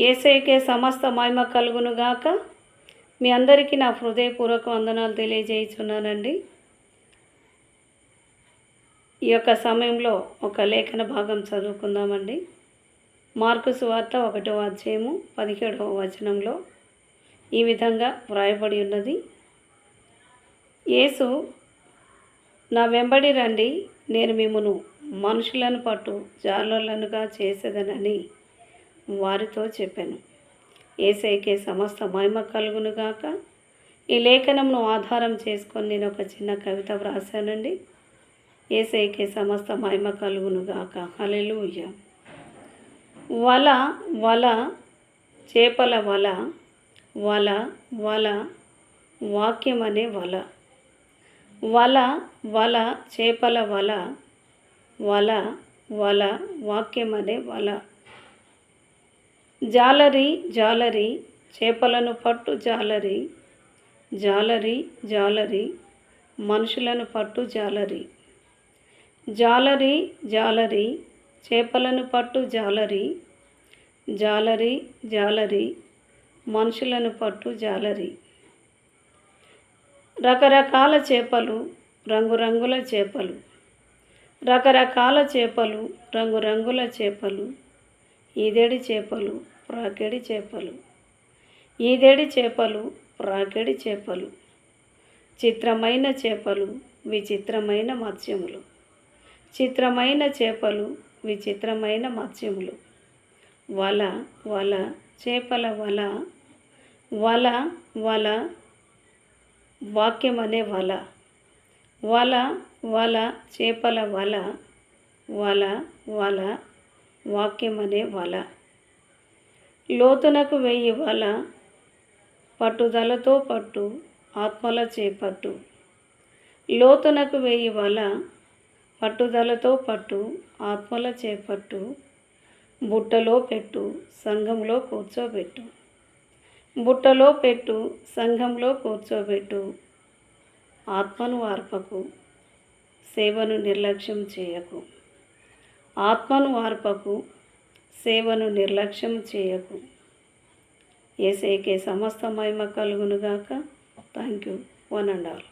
యేసయ్యకే సమస్త మహిమ కలుగునుగాక. మీ అందరికీ నా హృదయపూర్వక వందనాలు తెలియజేయుచున్నానండి. ఈ యొక్క సమయంలో ఒక లేఖన భాగం చదువుకుందామండి. మార్కు సువార్త 1వ అధ్యాయము 17వ వచనంలో ఈ విధంగా వ్రాయబడి ఉన్నది. యేసు, నా వెంబడి రండి, నేను మిమ్మును మనుషులను పట్టు జాలరులనుగా చేసేదనని వారితో చెప్పాను. యేసయ్యకే సమస్త మహిమ కలుగునుగాక. ఈ లేఖనంను ఆధారం చేసుకొని నేను ఒక చిన్న కవిత వ్రాసానండి. యేసయ్యకే సమస్త మహిమ కలుగునుగాక. హల్లెలూయా. వల వల చేపల వల, వల వల వాక్యమనే వల, వల వల చేపల వల, వల వల వాక్యమనే వల. జాలరి జాలరి చేపలను పట్టు జాలరి, జాలరి జాలరి మనుషులను పట్టు జాలరి, జాలరి జాలరి చేపలను పట్టు జాలరి, జాలరి జాలరి మనుషులను పట్టు జాలరి. రకరకాల చేపలు, రంగురంగుల చేపలు, రకరకాల చేపలు, రంగురంగుల చేపలు, ఈదెడి చేపలు, ప్రాకెడి చేపలు, ఈదెడి చేపలు, ప్రాకెడి చేపలు, చిత్రమైన చేపలు, విచిత్రమైన మత్స్యములు, చిత్రమైన చేపలు, విచిత్రమైన మత్స్యములు. వల వల చేపల వల, వల వల వాక్యమనే వల, వల వల చేపల వల, వల వల వాక్యమనే వల. లోతునకు వెయ్యి వల, పట్టుదలతో పట్టు, ఆత్మల చేపట్టు. లోతునకు వెయ్యి వల, పట్టుదలతో పట్టు, ఆత్మల చేపట్టు. బుట్టలో పెట్టు, సంఘంలో కూర్చోబెట్టు, బుట్టలో పెట్టు, సంఘంలో కూర్చోబెట్టు. ఆత్మను వార్పకు, సేవను నిర్లక్ష్యం చేయకు. ఆత్మను వార్పకు, సేవను నిర్లక్ష్యం చేయకు. యేసయ్యకే సమస్త మహిమ కలుగునుగాక. Thank you. One and all.